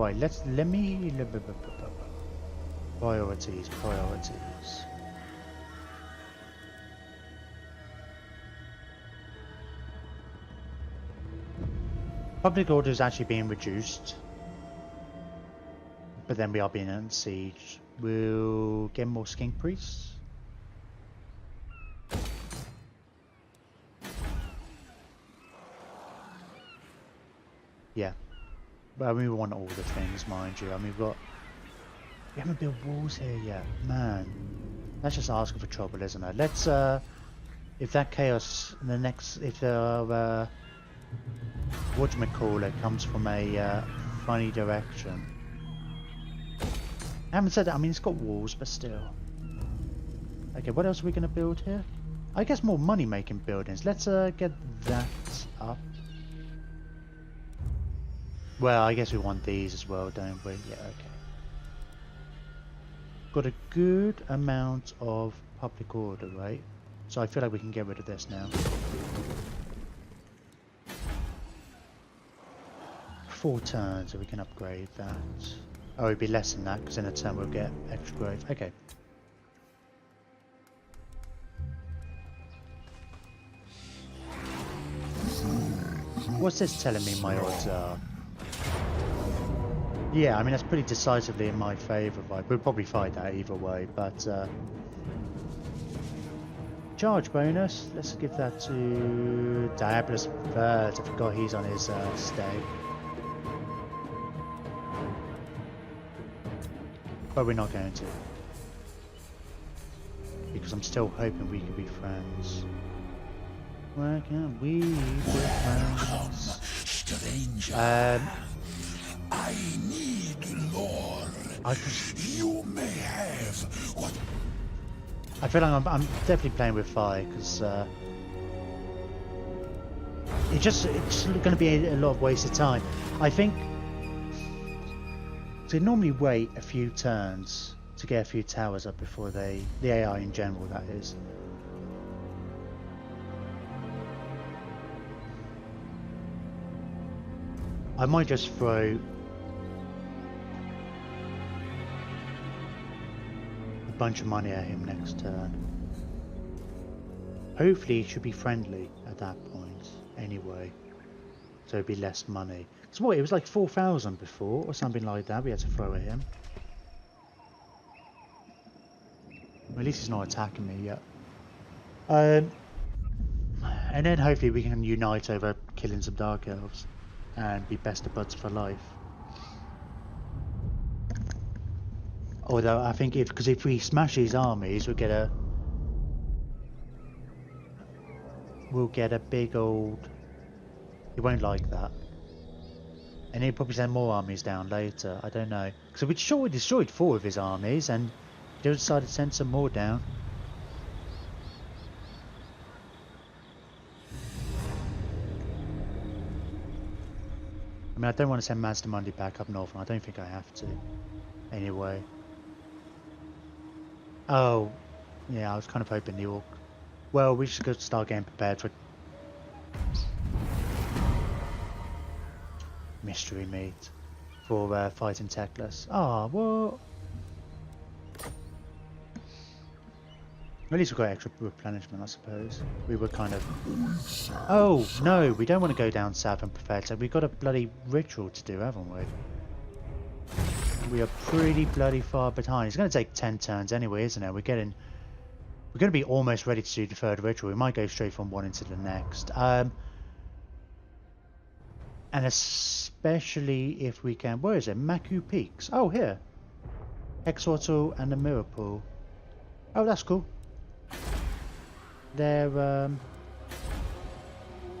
Right, let me priorities. Public order is actually being reduced, but then we are being under siege. We'll get more skink priests. Yeah, but I mean, we want all the things, mind you. I mean, we haven't built walls here yet, man. That's just asking for trouble, isn't it? Let's if that chaos in the next, if the whatchamacallit comes from a funny direction. I haven't said that. I mean, it's got walls, but still. Okay, what else are we going to build here? I guess more money-making buildings. Let's get that up. Well, I guess we want these as well, don't we? Yeah, okay. Got a good amount of public order, right? So I feel like we can get rid of this now. 4 turns, so we can upgrade that. Oh, it'd be less than that, because in a turn we'll get extra growth. Okay. What's this telling me my odds are? Yeah, I mean, that's pretty decisively in my favour, right? We'll probably fight that either way, but... charge bonus, let's give that to Diabolus Bird. I forgot he's on his stay. But we're not going to. Because I'm still hoping we can be friends. Why can't we be friends? Stranger. I need lore. You may have what. I feel like I'm definitely playing with fire because it's just going to be a lot of wasted time. I think they normally wait a few turns to get a few towers up before the AI in general, that is. I might just throw a bunch of money at him next turn. Hopefully he should be friendly at that point anyway, so it'd be less money. So what, it was like 4,000 before or something like that we had to throw at him. Well, at least he's not attacking me yet. And then hopefully we can unite over killing some Dark Elves and be best of buds for life. Although I think if we smash these armies, we'll get a big old. He won't like that, and he'll probably send more armies down later. I don't know, because we destroyed 4 of his armies, and he decided to send some more down. I mean, I don't want to send Mazdamundi back up north, and I don't think I have to. Anyway. Oh, yeah, I was kind of hoping the Orc. Well, we should go start getting prepared for mystery meat for fighting Techless. Ah, well. At least we've got extra replenishment, I suppose. We were kind of... Oh, no, we don't want to go down south and prepare. So we've got a bloody ritual to do, haven't we? We are pretty bloody far behind. It's going to take 10 turns anyway, isn't it? We're going to be almost ready to do the 3rd ritual. We might go straight from one into the next. And especially if we can... Where is it? Maku Peaks. Oh, here. Exortal and the Mirror Pool. Oh, that's cool. They're...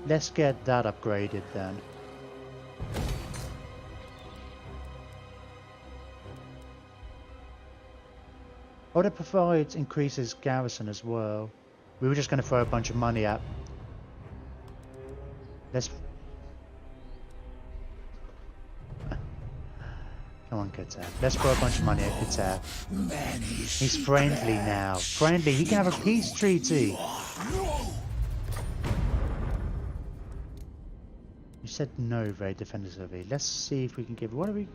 Let's get that upgraded then. Oh, that provides increases garrison as well. We were just going to throw a bunch of money at. Let's. Come on, Qatar. Let's throw a bunch of money at Qatar. He's friendly now. Friendly. He can have a peace treaty. You said no very definitively. Let's see if we can give. What are we?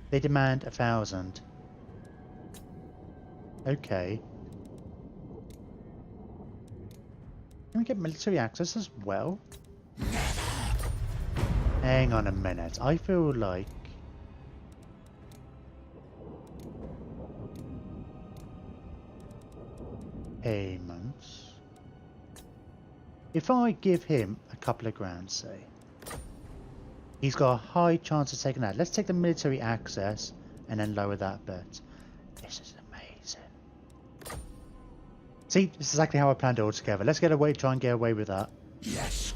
They demand 1,000. Okay. Can we get military access as well? Hang on a minute. I feel like... payments. If I give him a couple of grand, say, he's got a high chance of taking that. Let's take the military access and then lower that bit. This is amazing. See, this is exactly how I planned it all together. Let's get away, try and get away with that. Yes.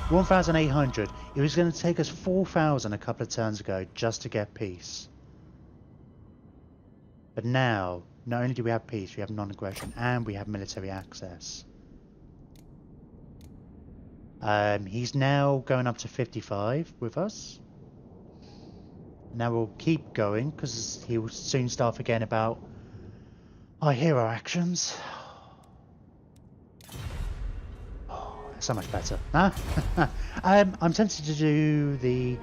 1,800. It was going to take us 4,000 a couple of turns ago just to get peace. But now, not only do we have peace, we have non-aggression and we have military access. He's now going up to 55 with us. Now we'll keep going because he will soon start forgetting about our hero actions. Oh, so much better, huh? I'm tempted to do the...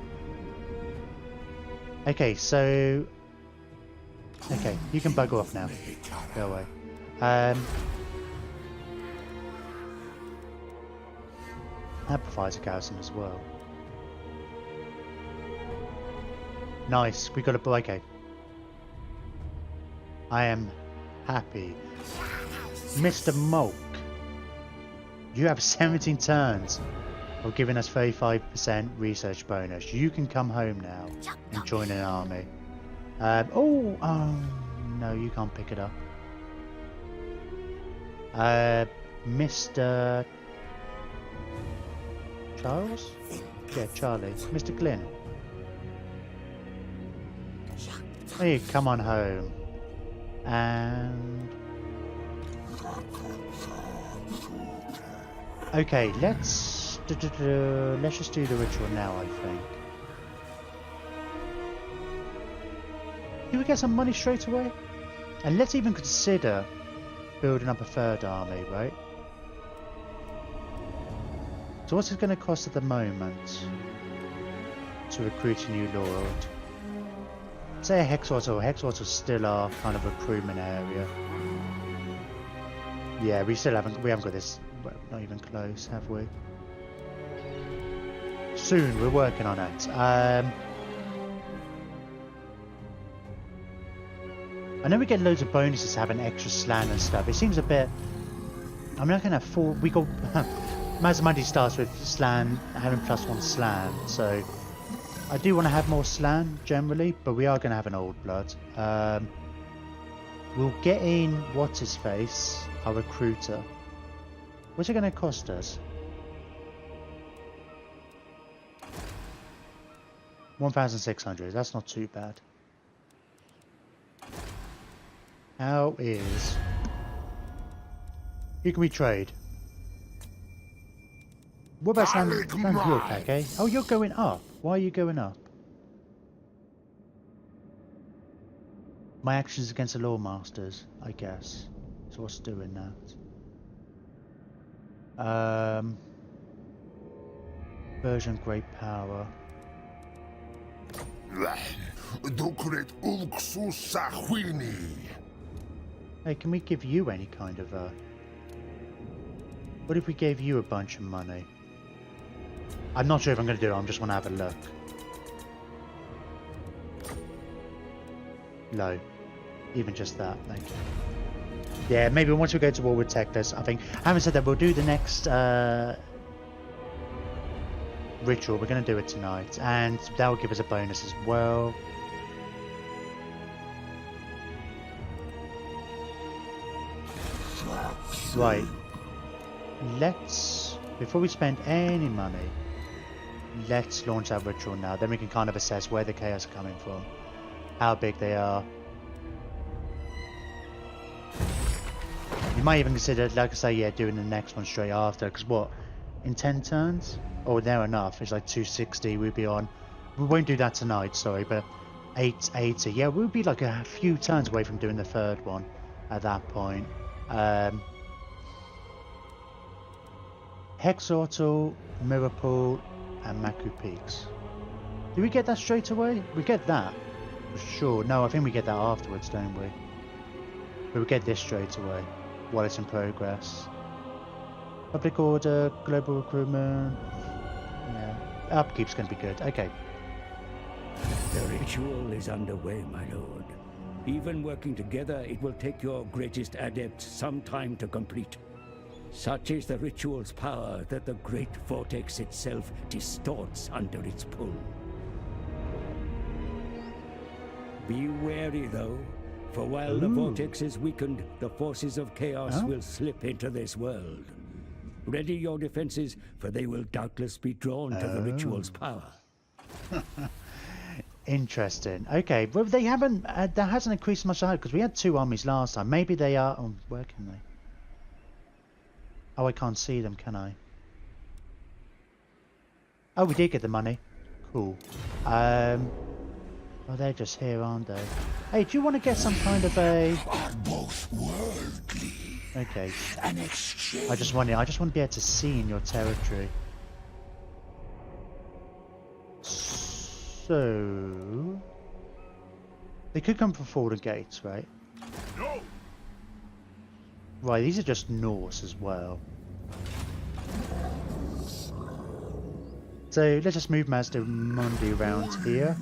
Okay, so... Okay, you can bugger off now. Go away. Amplifies a garrison as well. Nice, we got a... Okay. I am happy. Mr. Mulk, you have 17 turns of giving us 35% research bonus. You can come home now and join an army. Oh, no, you can't pick it up. Mr. Charles? Yeah, Charlie. Mr. Glynn. Hey, come on home. And... okay, let's just do the ritual now, I think. Do we get some money straight away? And let's even consider building up a third army, right? So what's it going to cost at the moment to recruit a new lord? Say a Hexwater. Hexwater's still our kind of recruitment area. Yeah, we haven't got this, not even close, have we? Soon, we're working on it. I know we get loads of bonuses having extra slan and stuff. It seems a bit... I'm not going to have four... We got... Mazdamundi starts with slan, having +1 slan, so... I do want to have more slan, generally, but we are going to have an old blood. We'll get in What's-His-Face, our recruiter. What's it going to cost us? 1,600, that's not too bad. How is... Who can we trade? What about Slam Fuel Pack, eh? Oh, you're going up. Why are you going up? My actions against the Lawmasters, I guess. So what's doing that? Version Great Power. Hey, can we give you any kind of what if we gave you a bunch of money? I'm not sure if I'm going to do it, I just want to have a look. Low. Even just that, thank you. Yeah, maybe once we go to war with Tectus, I think... Having said that, we'll do the next ritual. We're going to do it tonight. And that will give us a bonus as well. Right. Let's... Before we spend any money, let's launch that ritual now. Then we can kind of assess where the chaos are coming from. How big they are. You might even consider, like I say, yeah, doing the next one straight after. Because what? In 10 turns? Or near enough. It's like 260 we'll be on. We won't do that tonight, sorry. But 880. Yeah, we'll be like a few turns away from doing the third one at that point. Hexortal, Mirrorpool, and Maku Peaks. Do we get that straight away? We get that. For sure. No, I think we get that afterwards, don't we? We will get this straight away while it's in progress. Public order, global recruitment. Yeah. Upkeep's going to be good. Okay. The ritual is underway, my lord. Even working together, it will take your greatest adept some time to complete. Such is the ritual's power that the great Vortex itself distorts under its pull. Be wary, though, for while the Vortex is weakened, the forces of chaos will slip into this world. Ready your defenses, for they will doubtless be drawn to the ritual's power. Interesting. Okay, well they haven't. That hasn't increased much because we had 2 armies last time. Maybe they are. Oh, where can they? Oh, I can't see them, can I? Oh, we did get the money. Cool. Oh, they're just here, aren't they? Hey, do you want to get some kind of a? Are both worldly. Okay. An exchange. I just want to be able to see in your territory. So they could come from Fallen Gates, right? No. Right, these are just Norse as well. So let's just move Mazdamundi around here.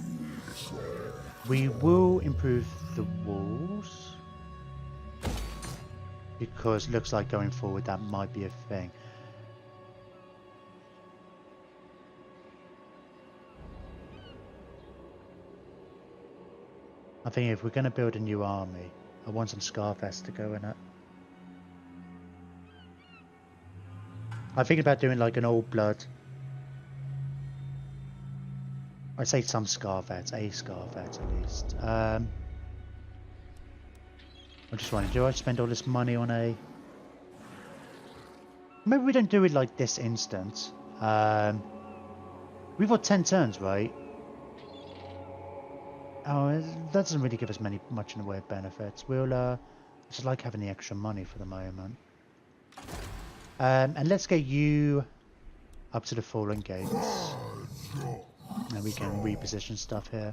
We will improve the walls because it looks like going forward that might be a thing. I think if we're going to build a new army, I want some Scarfests to go in it. I'm thinking about doing like an old blood. I say some Scarfests, a Scarfest at least. I'm just wondering, do I spend all this money on a... Maybe we don't do it like this instant. We've got 10 turns, right? Oh, that doesn't really give us much in the way of benefits. We'll just like having the extra money for the moment. And let's get you up to the Fallen Gates. And we can reposition stuff here.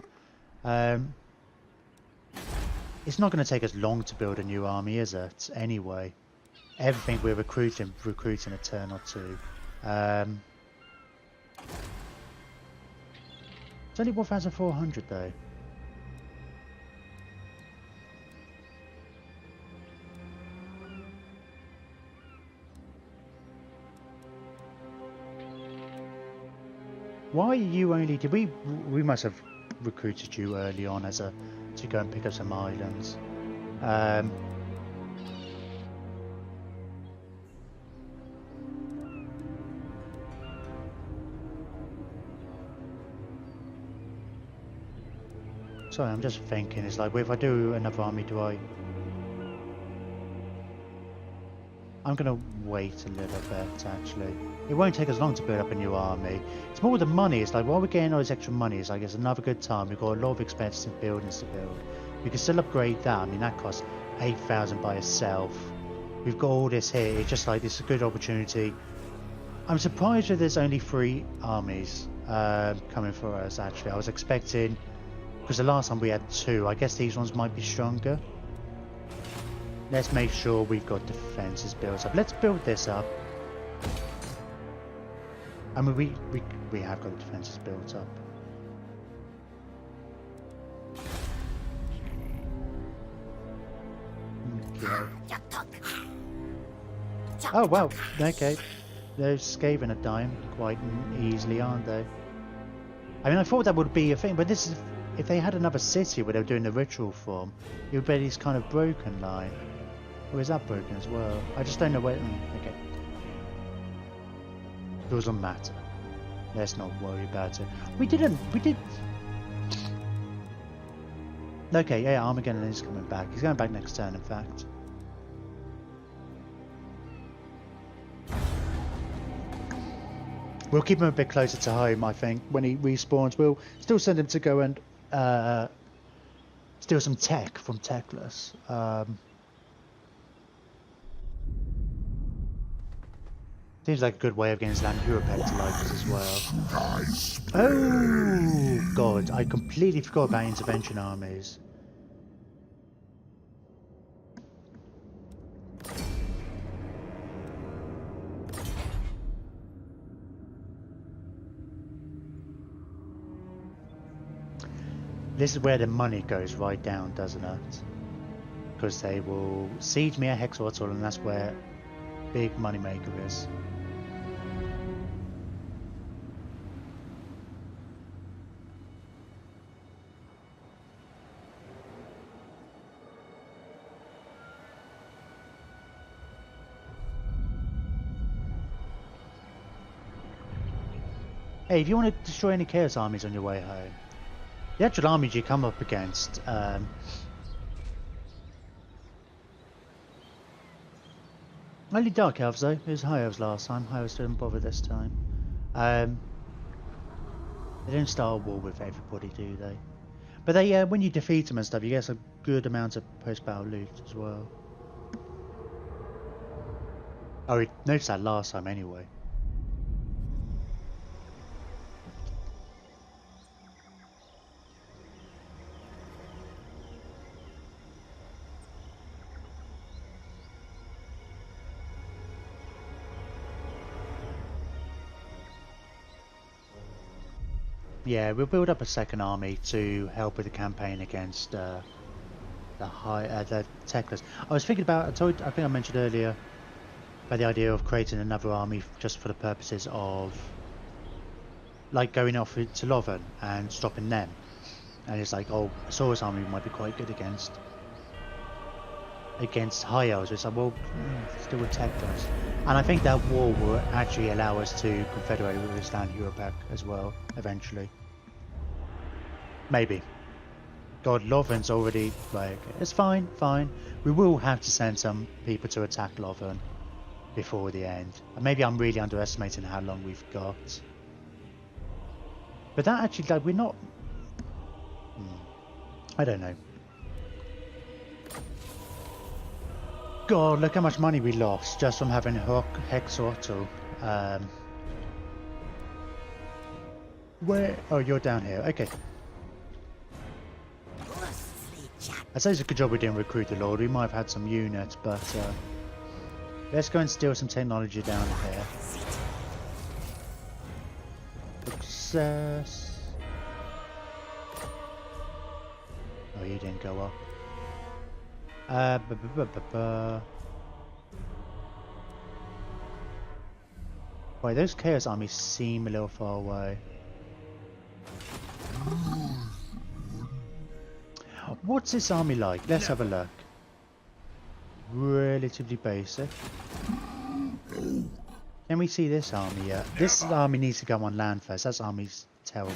It's not going to take us long to build a new army, is it? Anyway, everything we're recruiting a turn or two. It's only 1,400 though. Why are you only... Did we must have recruited you early on as a to go and pick up some islands. Sorry, I'm just thinking. It's like, if I do another army, do I... I'm gonna wait a little bit, actually. It won't take us long to build up a new army. It's more the money. It's like, while we're getting all this extra money, it's like, it's another good time. We've got a lot of expensive buildings to build. We can still upgrade that. I mean, that costs 8,000 by itself. We've got all this here. It's just like, it's a good opportunity. I'm surprised that there's only 3 armies coming for us, actually. I was expecting... Because the last time we had 2. I guess these ones might be stronger. Let's make sure we've got defenses built up. Let's build this up. I mean, we have got defenses built up. Okay. Oh, wow. Okay. They're scaling a dime quite easily, aren't they? I mean, I thought that would be a thing, but this is... If they had another city where they were doing the ritual form, it would be this kind of broken line. Or is that broken as well? I just don't know where... Okay. It doesn't matter. Let's not worry about it. We did... Okay, yeah, Armageddon is coming back. He's going back next turn, in fact. We'll keep him a bit closer to home, I think. When he respawns, we'll still send him to go and steal some tech from Techless. Seems like a good way of getting Slan Europet to like us as well. Oh god, I completely forgot about intervention armies. This is where the money goes right down, doesn't it? Because they will siege me at Hexortal, and that's where big moneymaker is. Hey, if you want to destroy any Chaos armies on your way home, the actual armies you come up against, only Dark Elves though. It was High Elves last time. High Elves didn't bother this time. They don't start a war with everybody, do they? But they, when you defeat them and stuff, you get a good amount of post-battle loot as well. Oh, we noticed that last time anyway. Yeah, we'll build up a second army to help with the campaign against the Techless. I was thinking about, I think I mentioned earlier about the idea of creating another army just for the purposes of like going off to Loven and stopping them. And it's like, oh, a Saurus army might be quite good against High Elves. It's like, well, still with Techless. And I think that war will actually allow us to confederate with Slan Europec as well, eventually. Maybe. God, Loven's already, like, it's fine, fine. We will have to send some people to attack Loven before the end. And maybe I'm really underestimating how long we've got. But that actually, like, we're not... I don't know. God, look how much money we lost just from having Hex Auto. Where? Oh, you're down here. Okay. I'd say it's a good job we didn't recruit the Lord. We might have had some units, but let's go and steal some technology down here. Success. Oh, you didn't go up. Wait, those Chaos armies seem a little far away. What's this army like? Let's have a look. Relatively basic. Can we see this army yet? This army needs to go on land first. That army's terrible.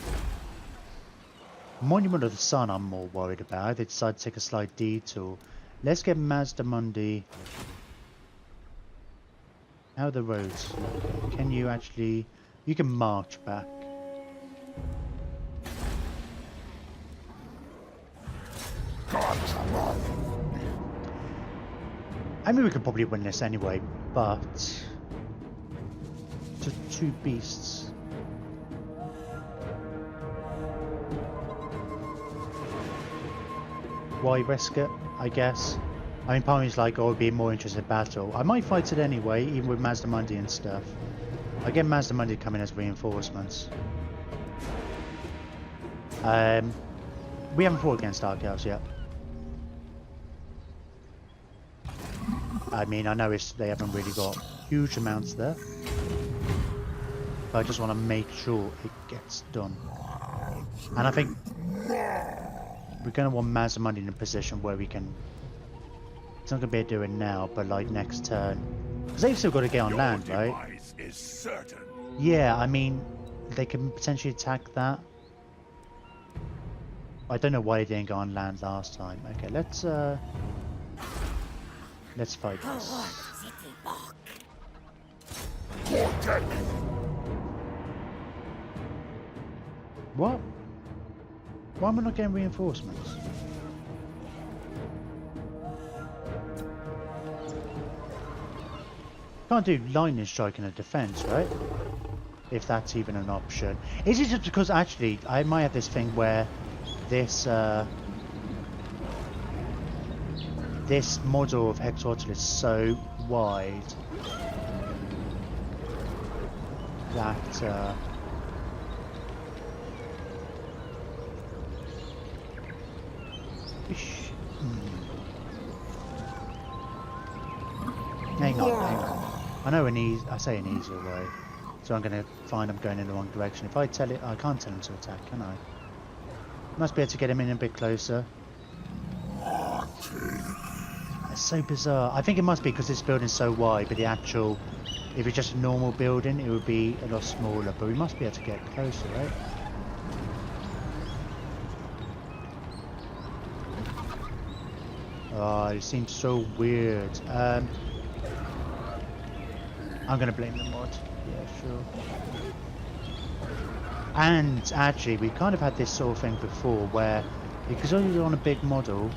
Monument of the Sun I'm more worried about. They decided to take a slight detour. Let's get Mazdamundi. How are the roads looking? Can you actually... You can march back. I mean, we could probably win this anyway, but... Just two beasts. Why risk it, I guess? I mean, part of me's like, oh, I'd be more interested in battle. I might fight it anyway, even with Mazdamundi and stuff. I get Mazdamundi coming as reinforcements. We haven't fought against Dark Elves yet. I mean, I know they haven't really got huge amounts there. But I just want to make sure it gets done. And I think we're going to want Mazdamundi in a position where we can... It's not going to be able to do it now, but like next turn. Because they've still got to get on land, right? Is certain. Yeah, I mean, they can potentially attack that. I don't know why they didn't go on land last time. Okay, let's fight this. Vortex. What? Why am I not getting reinforcements? Can't do lightning strike in a defense, right? If that's even an option. Is it just because actually I might have this thing where this this model of Hexortal is so wide that hang on. I know I say an easier way. So I'm going to find I'm going in the wrong direction. If I tell it, I can't tell him to attack, can I? Must be able to get him in a bit closer. It's so bizarre. I think it must be because this building's so wide, but the actual, if it's just a normal building, it would be a lot smaller. But we must be able to get closer, right? Oh, it seems so weird. I'm going to blame the mod. Yeah, sure. And actually, we kind of had this sort of thing before where, because he's on a big model,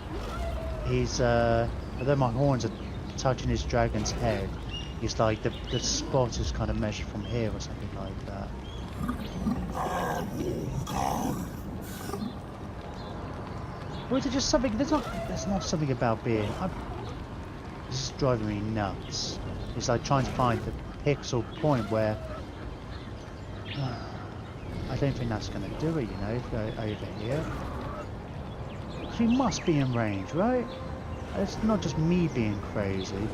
he's, although my horns are touching his dragon's head, it's like the spot is kind of measured from here or something like that. Or is it just something, there's not something about being, this is driving me nuts. It's like trying to find the pixel point where, I don't think that's going to do it, you know, if I go over here. She must be in range, right? It's not just me being crazy.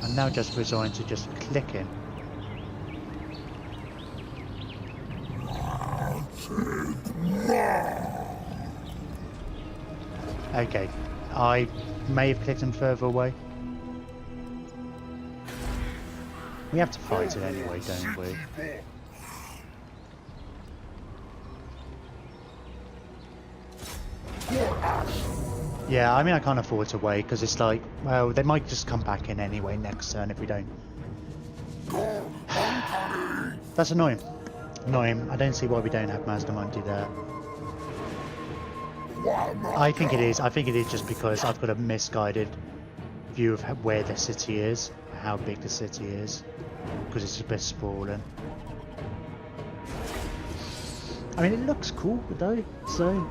I'm now just resigned to just clicking. Okay, I may have clicked him further away. We have to fight it anyway, don't we? Yeah, I mean I can't afford to wait because it's like, well, they might just come back in anyway next turn if we don't. That's annoying. Annoying. I don't see why we don't have Mazdamundi there. I think it is. I think it is just because I've got a misguided view of where the city is, how big the city is, because it's a bit sprawling. I mean, it looks cool though, so.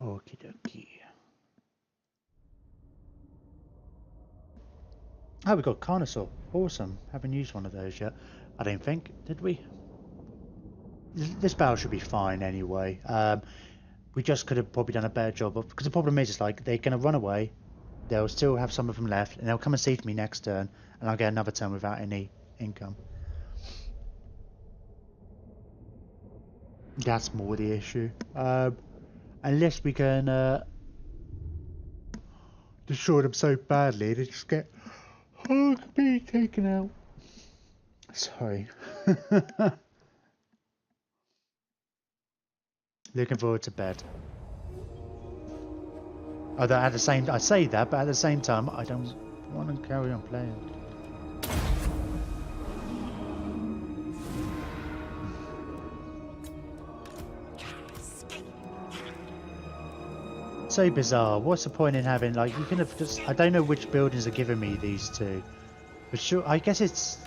Okie dokie. Oh, we got Carnosaur. Awesome. Haven't used one of those yet. I don't think. Did we? This battle should be fine anyway. We just could have probably done a better job of, because the problem is, it's like they're going to run away. They'll still have some of them left, and they'll come and siege me next turn, and I'll get another turn without any income. That's more the issue. Unless we can destroy them so badly, they just get completely taken out. Sorry. Looking forward to bed. Although at the same, I say that, but at the same time, I don't want to carry on playing. So bizarre. What's the point in having, like, you can have just, I don't know which buildings are giving me these two, but sure, I guess it's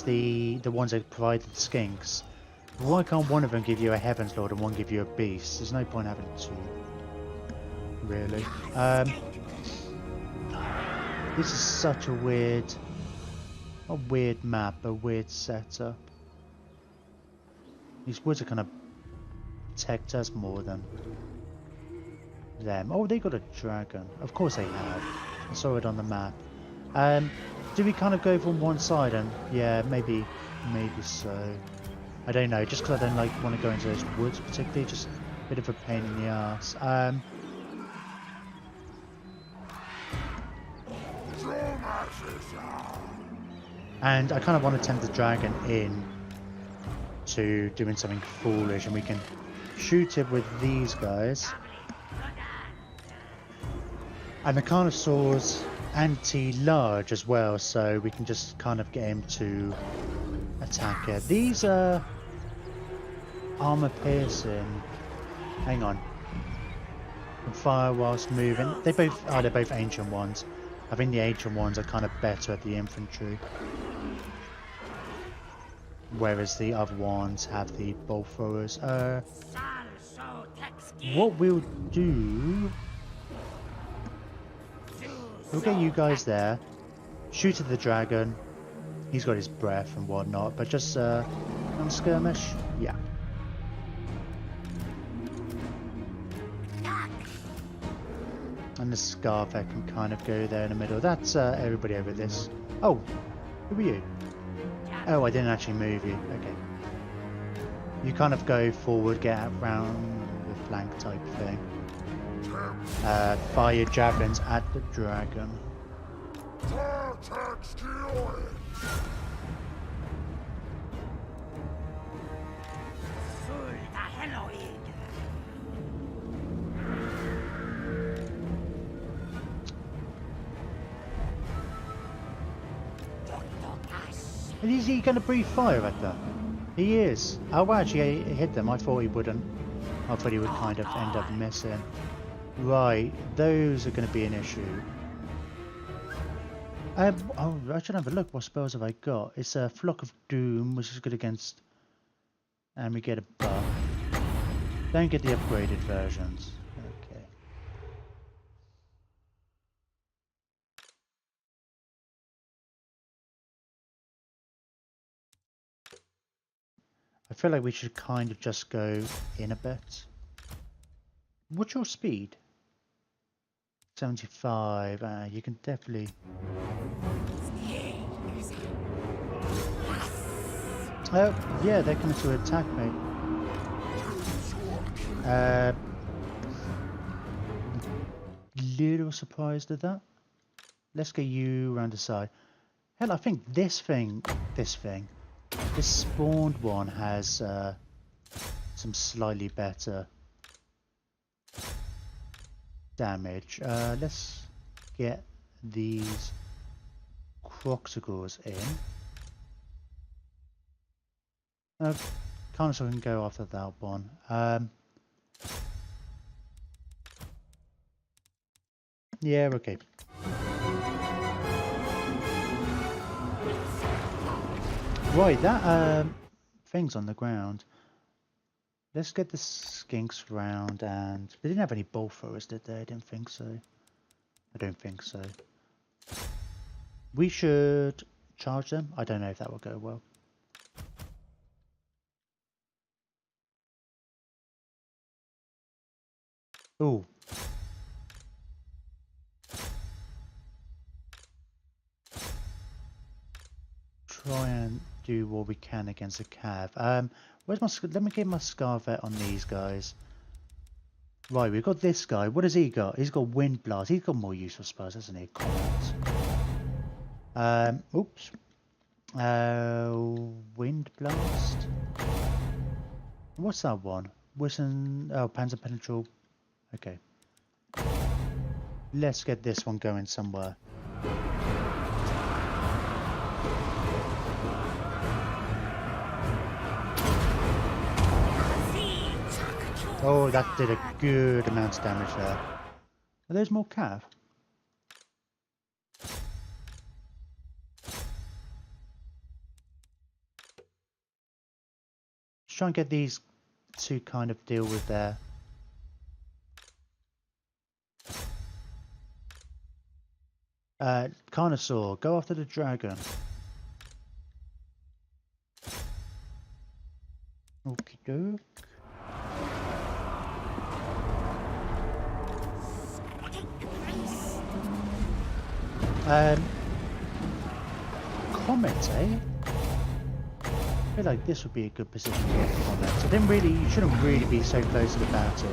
the ones that provide the skinks. Why can't one of them give you a Heaven's Lord and one give you a Beast? There's no point having two, really. This is such a weird map, a weird setup. These woods are kind of protect us more than them. Oh, they got a dragon. Of course they have. I saw it on the map. Do we kind of go from one side and yeah, maybe so. I don't know. Just because I don't like want to go into those woods particularly, just a bit of a pain in the ass. And I kind of want to tempt the dragon in to doing something foolish, and we can shoot it with these guys. And the Carnosaur's anti-large as well, so we can just kind of get him to attack it. These are armor piercing. Hang on. Can fire whilst moving. They're both ancient ones. I think the ancient ones are kind of better at the infantry, whereas the other ones have the bolt throwers. What we'll do, we'll get you guys there, shoot at the dragon. He's got his breath and whatnot, but just on skirmish, yeah. And the Scarvet can kind of go there in the middle. That's everybody over this. Oh, who are you? Oh, I didn't actually move you. Okay. You kind of go forward, get around the flank type thing. Fire your javelins at the dragon. Vortex destroyed. Is he going to breathe fire at them? He is. Oh, actually, he hit them. I thought he wouldn't. I thought he would kind of end up missing. Right, those are going to be an issue. Oh, I should have a look. What spells have I got? It's a Flock of Doom, which is good against... And we get a buff. Don't get the upgraded versions. Okay. I feel like we should kind of just go in a bit. What's your speed? 75. You can definitely... Oh, yeah, they're coming to attack me. Little surprised at that. Let's get you around the side. Hell, I think this spawned one has some slightly better damage. Let's get these Croxagors in. Kind of so we can go after that one. Yeah, okay. Right, that thing's on the ground. Let's get the skinks round, and they didn't have any bolt throwers, did they? I didn't think so. I don't think so. We should charge them. I don't know if that will go well. Ooh. Try and do what we can against the cav. Where's my... Let me get my Scarvet on these guys. Right, we've got this guy. What has he got? He's got Wind Blast. He's got more useful spells, hasn't he? Combat. Oops. Wind Blast. What's that one? Whistle... Oh, Panzer Penetral. Okay. Let's get this one going somewhere. Oh, that did a good amount of damage there. Are those more cav? Just try and get these to kind of deal with their... Carnosaur, go after the dragon. Okie doke. Comet, eh? I feel like this would be a good position to get Comet. So then really, you shouldn't really be so close to the battle.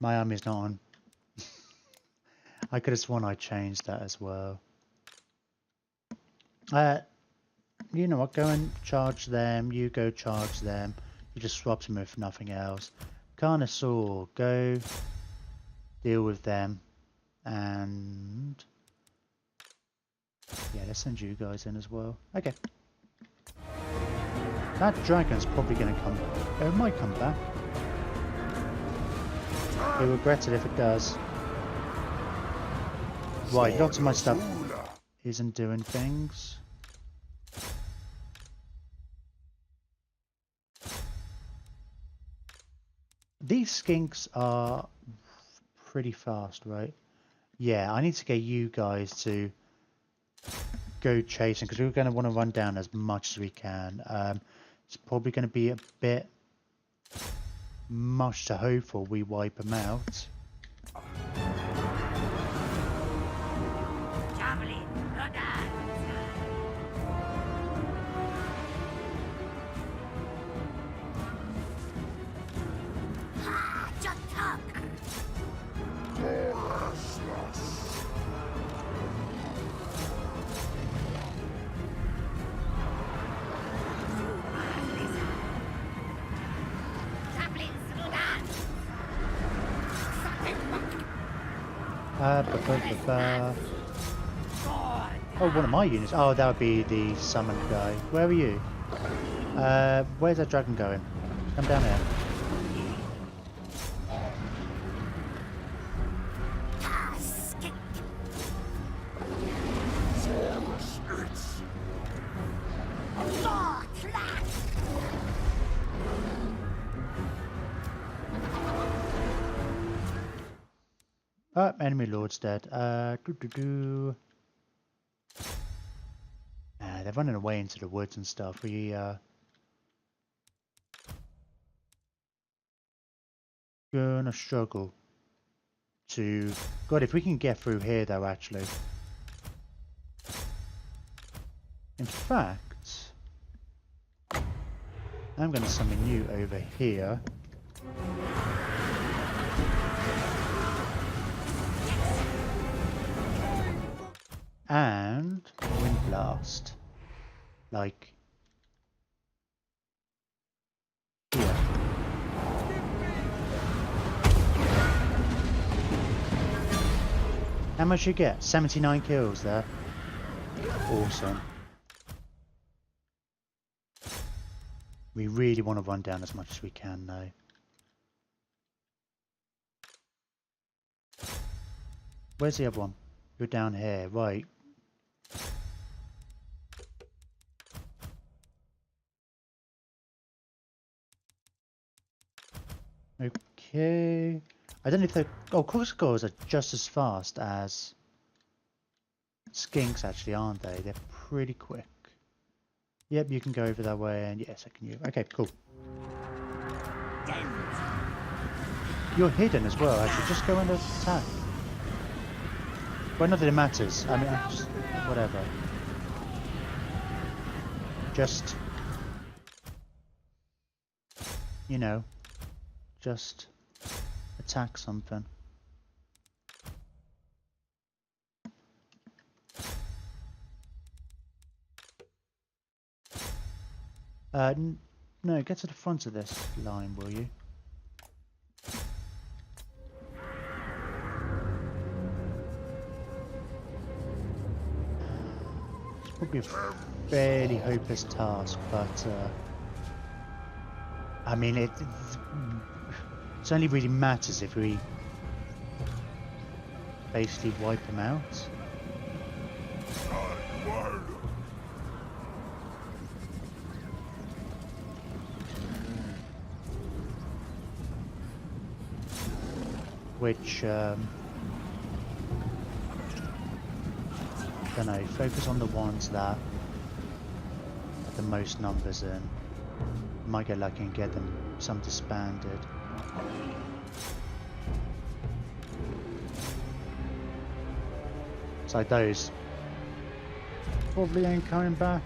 My army's not on. I could have sworn I changed that as well. You know what? Go and charge them. You go charge them. You just swap them with nothing else. Carnosaur, go deal with them. And yeah, let's send you guys in as well. Okay. That dragon's probably going to come. It might come back. You'll regret it if it does. Right, lots of my stuff isn't doing things. These skinks are pretty fast, right? Yeah, I need to get you guys to go chasing because we're going to want to run down as much as we can. It's probably going to be a bit much to hope for. We wipe them out. Oh, one of my units. Oh, that would be the summoned guy. Where are you? Where's that dragon going? Come down here. Oh, enemy lord's dead. They're running away into the woods and stuff. We gonna struggle to. God, if we can get through here, though, actually. In fact, I'm gonna summon you over here. And wind blast, like here. How much you get? 79 kills there. Awesome. We really want to run down as much as we can, though. Where's the other one? You're down here, right? Okay. I don't know if they're... Oh, crossbows are just as fast as skinks, actually, aren't they? They're pretty quick. Yep, you can go over that way, and yes, I can you. Okay, cool. You're hidden as well, actually. Just go and attack. Well, not that it matters. I mean, just, whatever. Just... You know... Just attack something. No, get to the front of this line, will you? It's probably a fairly hopeless task, but I mean, it only really matters if we basically wipe them out. Which, don't know, focus on the ones that have the most numbers in. Might get lucky and get them some disbanded. It's like those probably ain't coming back.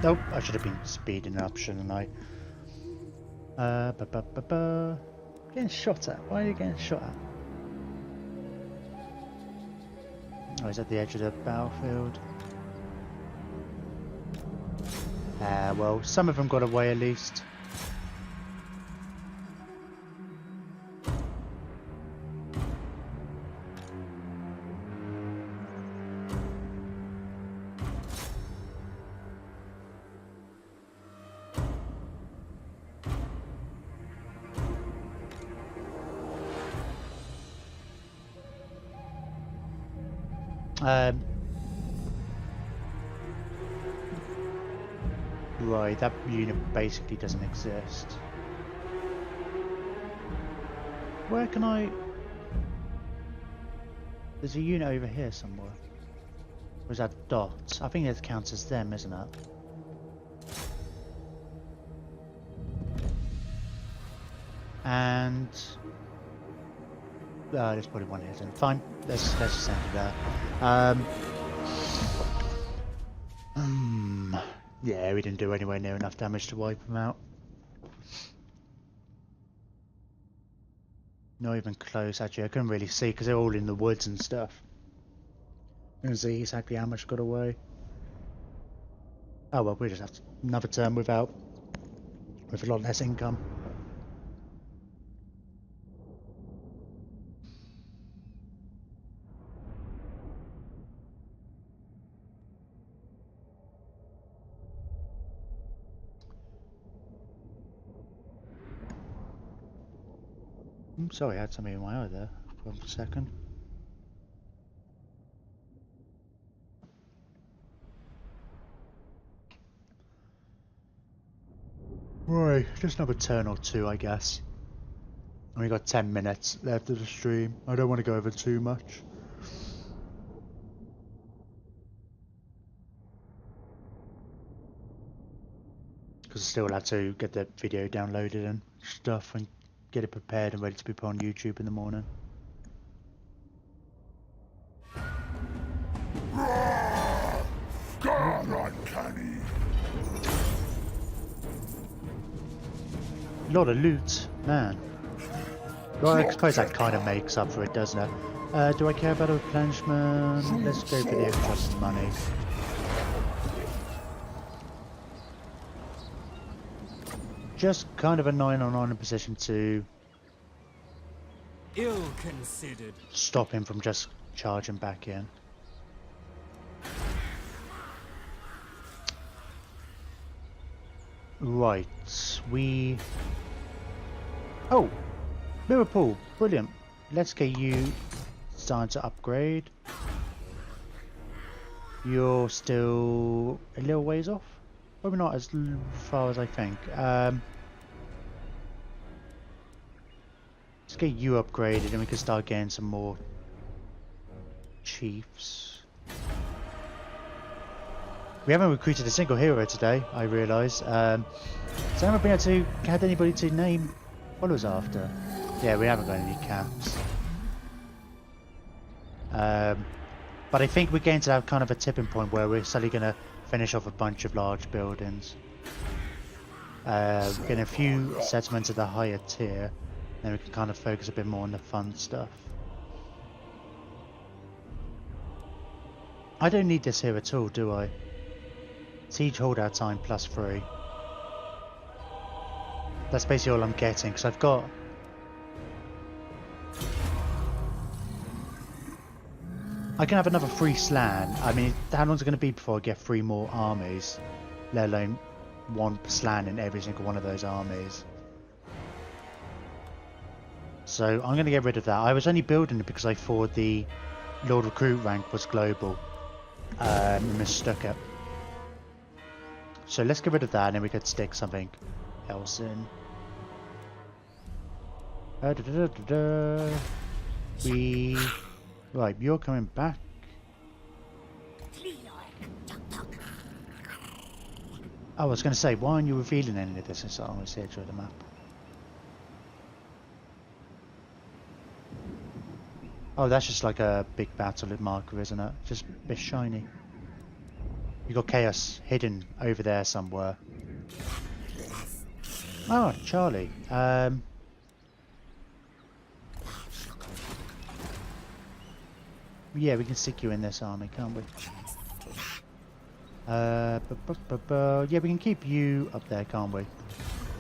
Nope, I should have been speeding up, shouldn't I? Getting shot at. Why are you getting shot at? Oh, he's at the edge of the battlefield. Well, some of them got away at least. Right, that unit basically doesn't exist. Where can I... There's a unit over here somewhere. Or is that dots? I think that counts as them, isn't it? And... there's probably one hidden. Fine, let's just send it there. Yeah, we didn't do anywhere near enough damage to wipe them out. Not even close, actually. I couldn't really see because they're all in the woods and stuff. I couldn't see exactly how much got away. Oh well, we just have another turn with a lot less income. I'm sorry, I had something in my eye there for a second. Right, just another turn or two, I guess. And we got 10 minutes left of the stream. I don't want to go over too much. Because I still have to get the video downloaded and stuff and get it prepared and ready to be put on YouTube in the morning. God, uncanny. A lot of loot, man. Well, I suppose that kind of makes up for it, doesn't it? Do I care about a replenishment? Let's go for the extra money. Just kind of annoying on in a position to ill-considered. Stop him from just charging back in. Right, we... Oh! Mirror pool, brilliant. Let's get you starting to upgrade. You're still a little ways off. Probably not as far as I think. Let's get you upgraded and we can start getting some more chiefs. We haven't recruited a single hero today, I realise. So I haven't been able to had anybody to name followers after. Yeah, we haven't got any camps. But I think we're getting to have kind of a tipping point where we're suddenly going to finish off a bunch of large buildings. Getting a few settlements at the higher tier, then we can kind of focus a bit more on the fun stuff. I don't need this here at all, do I? Siege holdout time +3. That's basically all I'm getting, because I've got... I can have another 3 slan. I mean, how long is it going to be before I get 3 more armies? Let alone 1 slan in every single one of those armies. So I'm going to get rid of that. I was only building it because I thought the Lord Recruit rank was global. Mistook it. So let's get rid of that and then we could stick something else in. Right, you're coming back. I was going to say, why aren't you revealing any of this on this edge of the map? Oh, that's just like a big battle marker, isn't it? Just a bit shiny. You got chaos hidden over there somewhere. Oh, Charlie. Yeah, we can stick you in this army, can't we? Yeah, we can keep you up there, can't we?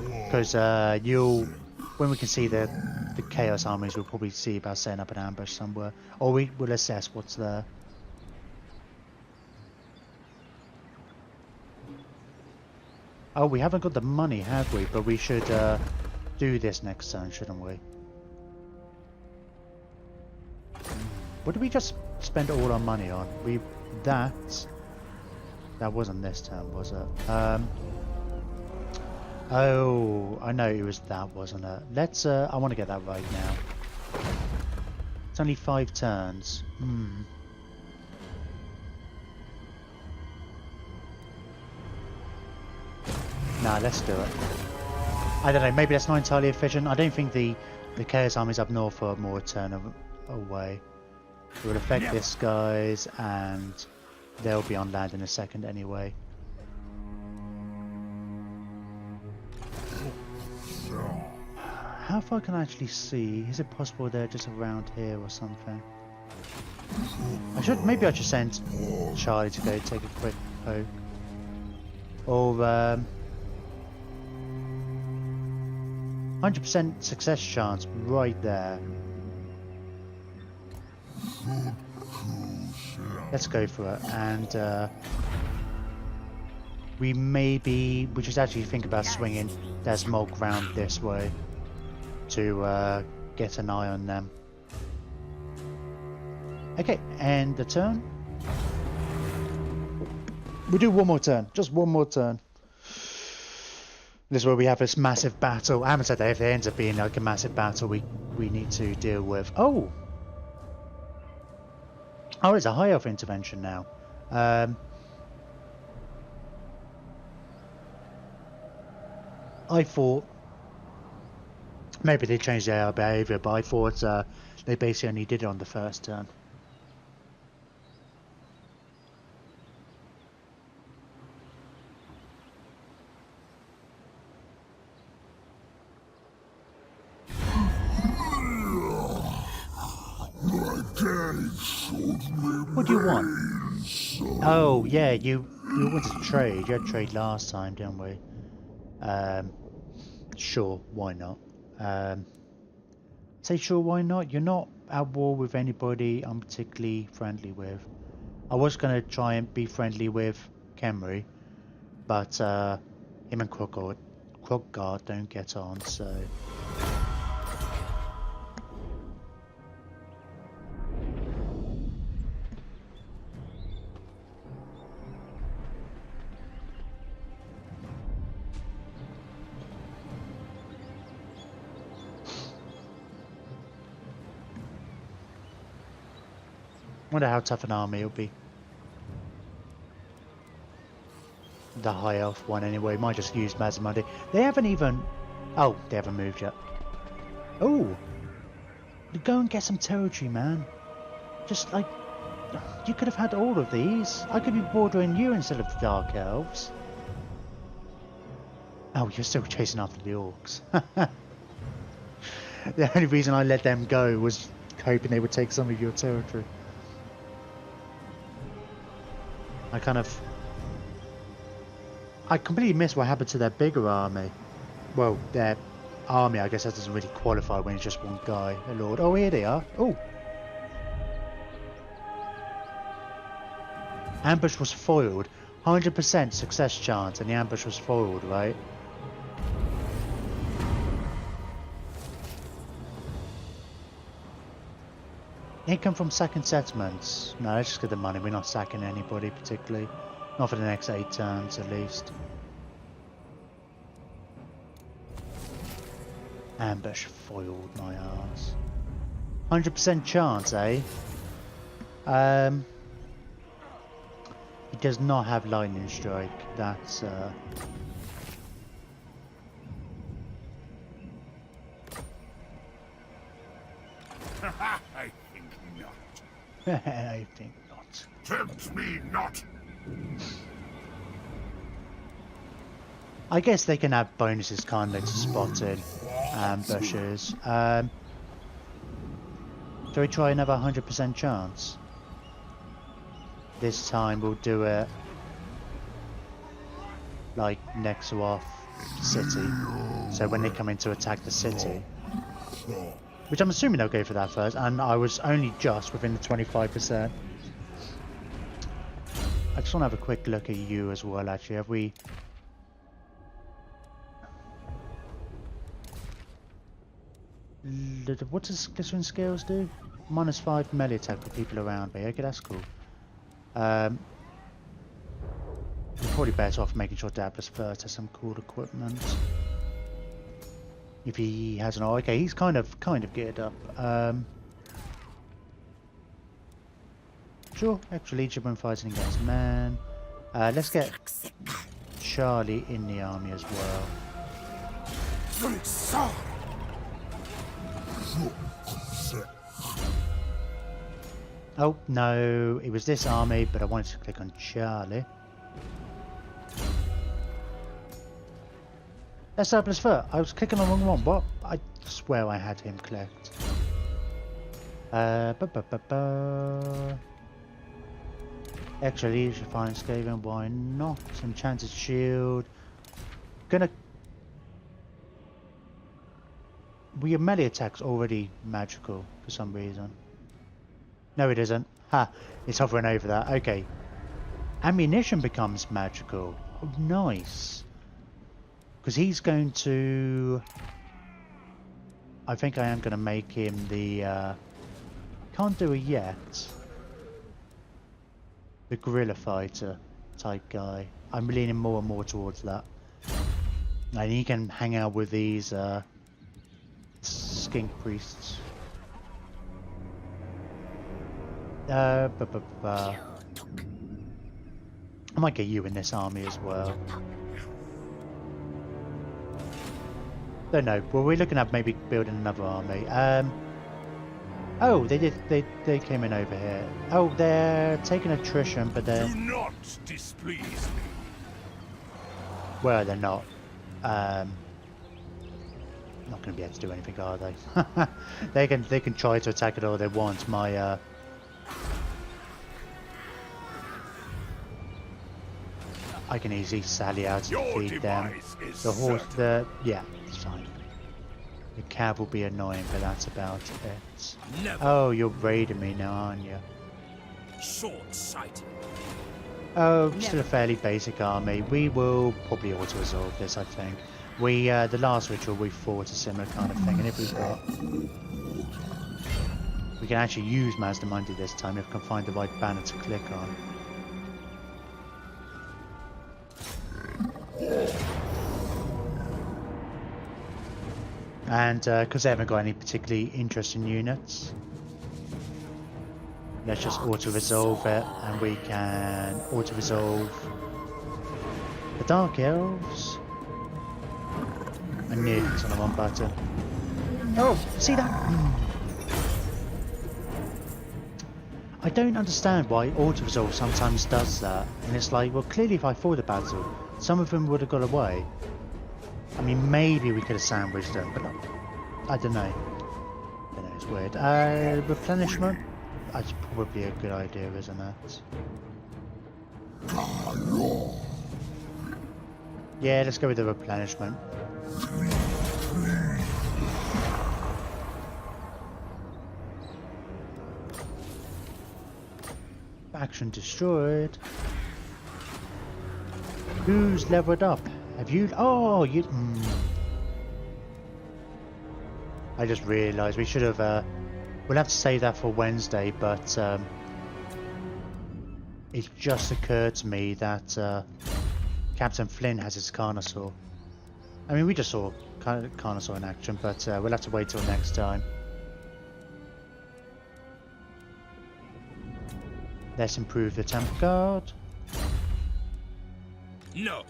Because when we can see the chaos armies, we'll probably see about setting up an ambush somewhere, or we will assess what's there. Oh, we haven't got the money, have we? But we should do this next turn, shouldn't we? What did we just spend all our money on? That wasn't this turn, was it? Oh, I know it was that, wasn't it? Let's. I want to get that right now. It's only 5 turns. Nah, let's do it. I don't know. Maybe that's not entirely efficient. I don't think the chaos armies up north are more a turn away. It will affect this guys, and they'll be on land in a second anyway. How far can I actually see? Is it possible they're just around here or something? Maybe I should send Charlie to go take a quick poke. Or 100% success chance right there. Let's go for it, and we should actually think about swinging their small ground this way to get an eye on them. Okay, and the turn. We'll do one more turn, just one more turn. This is where we have this massive battle. I haven't said that if it ends up being like a massive battle we need to deal with. Oh, it's a high elf intervention now. I thought maybe they changed their behaviour, but I thought they basically only did it on the first turn. What do you want? Oh yeah, you wanted to trade. You had trade last time, didn't we? Sure, why not? Say sure, why not? You're not at war with anybody I'm particularly friendly with. I was gonna try and be friendly with Kemri, but him and Krogard don't get on, so. Wonder how tough an army it'll be. The high elf one anyway. Might just use Mazdamundi. They haven't even. Oh, they haven't moved yet. Oh, go and get some territory, man. Just like you could have had all of these. I could be bordering you instead of the dark elves. Oh, you're still chasing after the orcs. The only reason I let them go was hoping they would take some of your territory. I completely missed what happened to their bigger army. Well, their army, I guess that doesn't really qualify when it's just one guy. Oh lord. Oh, here they are. Oh. Ambush was foiled. 100% success chance, and the ambush was foiled, right? Income from sacking settlements. No, let's just get the money. We're not sacking anybody particularly. Not for the next 8 turns at least. Ambush foiled my ass. 100% chance, eh? He does not have lightning strike. That's I think not. I think not. Tempt me not. I guess they can have bonuses kind of to spotting bushes. Do we try another 100% chance? This time we'll do it like next to our city. So when they come in to attack the city, which I'm assuming they'll go for that first, and I was only just within the 25%. I just want to have a quick look at you as well, actually. Have we... What does Glycerin Scales do? -5 melee attack for people around me. Okay, that's cool. You're probably better off making sure Dabbler's first has some cool equipment. If he hasn't... Oh, okay, he's kind of geared up. Sure, extra leadership when fighting against man. Let's get Charlie in the army as well. Oh, no, it was this army, but I wanted to click on Charlie. That's Surplus Fur. I was clicking on the wrong one. What? I swear I had him clicked. Extra leadership, fine scaling, why not? Enchanted shield. Gonna... Were your melee attacks already magical for some reason? No, it isn't. Ha! It's hovering over that. Okay. Ammunition becomes magical. Oh, nice. Because he's going to... I think I am going to make him the... Can't do it yet. The guerrilla fighter type guy. I'm leaning more and more towards that. And he can hang out with these skink priests. I might get you in this army as well. Don't know. Well, we're looking at maybe building another army. Oh, they did. They came in over here. Oh, they're taking attrition, but they're... Do not displease me. Well, they're not. Not going to be able to do anything, are they? They can try to attack it all they want. My I can easily sally out and defeat them. The horse, yeah, it's fine. The cab will be annoying, but that's about it. Never. Oh, you're raiding me now, aren't you? Short-sighted. Oh, still a fairly basic army. We will probably auto-resolve this, I think. We, the last ritual we fought a similar kind of thing, and if we've got... We can actually use Mazdamundi this time if we can find the right banner to click on. And because they haven't got any particularly interesting units, let's just auto-resolve it, and we can auto-resolve the Dark Elves. I knew it's on the wrong button. Oh, see that? I don't understand why auto-resolve sometimes does that. And it's like, well, clearly if I fought the battle, some of them would have got away. I mean, maybe we could have sandwiched them, but I don't know. I don't know, it's weird. Replenishment? That's probably a good idea, isn't it? Yeah, let's go with the replenishment. Faction destroyed. Who's leveled up? Have you? Oh, you. I just realised we should have. We'll have to save that for Wednesday, but it just occurred to me that Captain Flynn has his Carnosaur. I mean, we just saw Carnosaur in action, but we'll have to wait till next time. Let's improve the Temple Guard. No.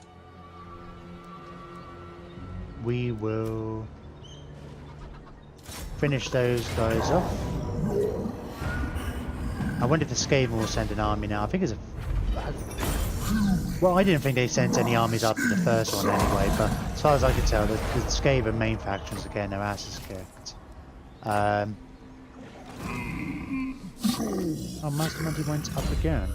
We will finish those guys off. I wonder if the Skaven will send an army now. I think it's a... Well, I didn't think they sent any armies after the first one anyway, but as far as I could tell, the Skaven main factions are getting their asses kicked. Oh, Mazdamundi went up again.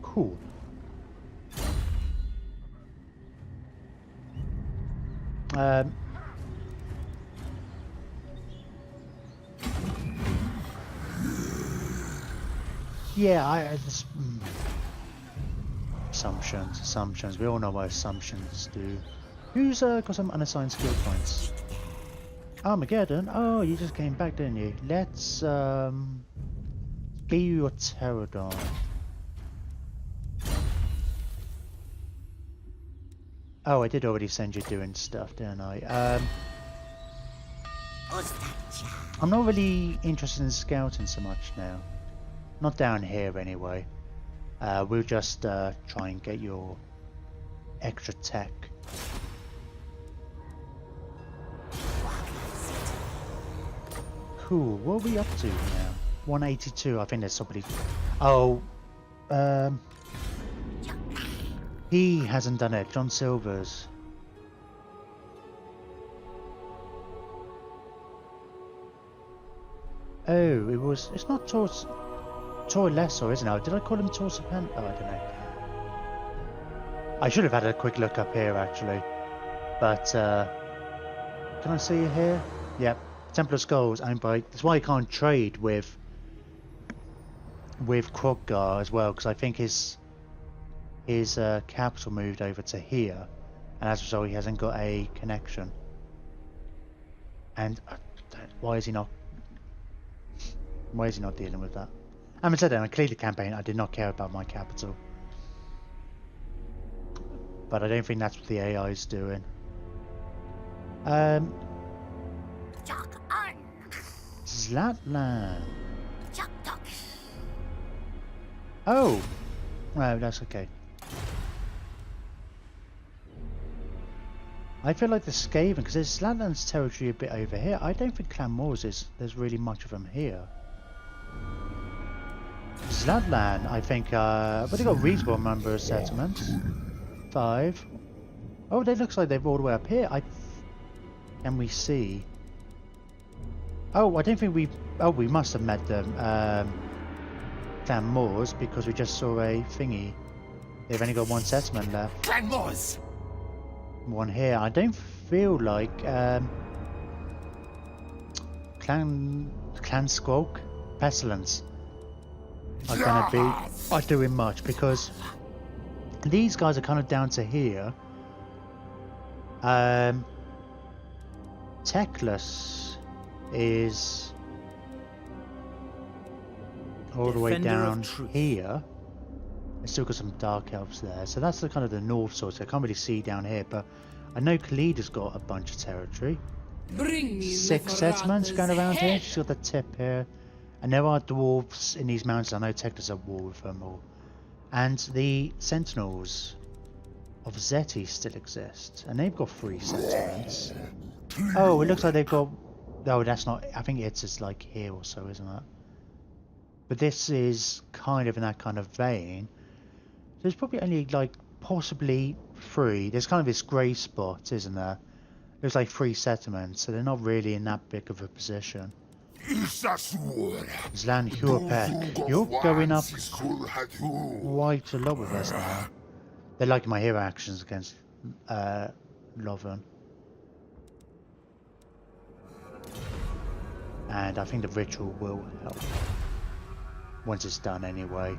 Cool. Yeah, assumptions. We all know what assumptions do. Who's got some unassigned skill points? Armageddon? Oh, you just came back, didn't you? Let's get you your Pterodon. Oh, I did already send you doing stuff, didn't I? I'm not really interested in scouting so much now. Not down here anyway. We'll just try and get your extra tech. Cool, what are we up to now? 182, I think there's somebody... Oh, he hasn't done it, John Silvers. Oh, it's not Tor Lesser, isn't it? Did I call him Tor Serpent? Oh, I don't know. I should have had a quick look up here actually. But, can I see you here? Yep. Templar Skulls owned by... That's why I can't trade with Kroggar as well, because I think his capital moved over to here, and as a result he hasn't got a connection. And why is he not dealing with that? Having said that, I cleared the campaign. I did not care about my capital, but I don't think that's what the AI is doing. Zlatland. Oh, no, that's okay. I feel like the Skaven, because there's Zlatland's territory a bit over here. I don't think Clan Moors there's really much of them here. Zlatland, I think, but they got reasonable number of settlements. 5. Oh, they looks like they're all the way up here. Can we see? Oh, I don't think we... Oh, we must have met them. Clan Moors, because we just saw a thingy. They've only got one settlement left. Clan Moors! One here. I don't feel like Clan Squawk Pestilence are doing much, because these guys are kind of down to here. Techless is all the way down here. There's still got some dark elves there, so that's the kind of the north side. So I can't really see down here, but I know Khalida's got a bunch of territory. 6 settlements going around here. She's got the tip here, and there are dwarves in these mountains. I know Techless are war with them all, and the Sentinels of Zeti still exist, and they've got 3 settlements. Oh, it looks like they've got... Oh, that's not... I think it's just like here or so, isn't it? But this is kind of in that kind of vein. There's probably only like possibly 3. There's kind of this grey spot, isn't there? There's like 3 settlements, so they're not really in that big of a position. Zlan Hurpek, you're going up quite a lot with us now. They like my hero actions against Loven. And I think the ritual will help. Once it's done anyway.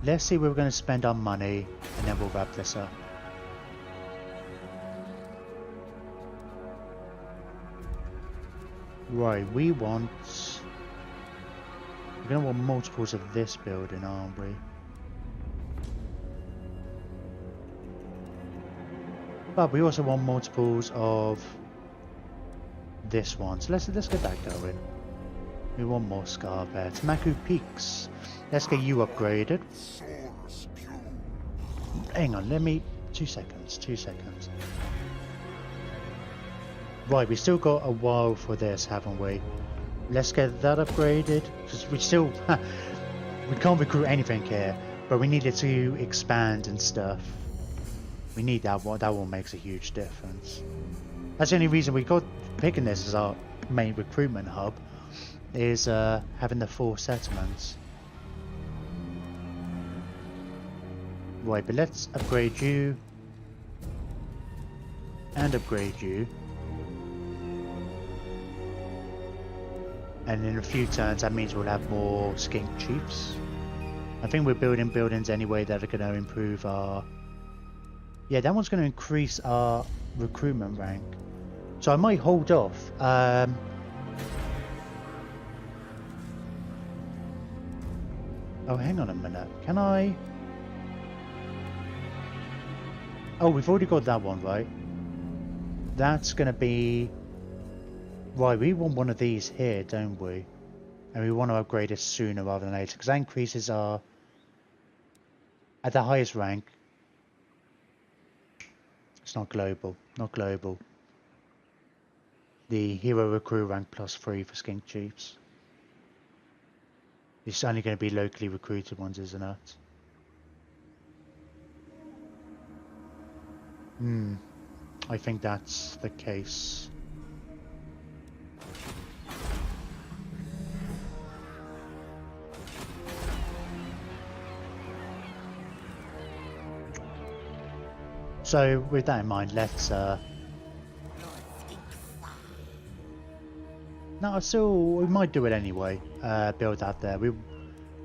Let's see where we're going to spend our money, and then we'll wrap this up. Right, we're going to want multiples of this building, aren't we? But we also want multiples of this one, so let's get that going. We want more Scarvets. Maku Peaks. Let's get you upgraded. Hang on, let me... 2 seconds. Right, we still got a while for this, haven't we? Let's get that upgraded. Because we still... we can't recruit anything here. But we needed to expand and stuff. We need that one. That one makes a huge difference. That's the only reason we got picking this as our main recruitment hub. Is having the 4 settlements. Right, but let's upgrade you. And upgrade you. And in a few turns that means we'll have more skink chiefs. I think we're building buildings anyway that are going to improve our... Yeah, that one's going to increase our recruitment rank. So I might hold off. Oh, hang on a minute. Can I... Oh, we've already got that one, right? That's going to be... Right, we want one of these here, don't we? And we want to upgrade it sooner rather than later, because that increases our... At the highest rank... It's not global, not global. The hero recruit rank +3 for skink chiefs. It's only going to be locally recruited ones, isn't it? I think that's the case. So with that in mind, let's no, still we might do it anyway. Build that there. We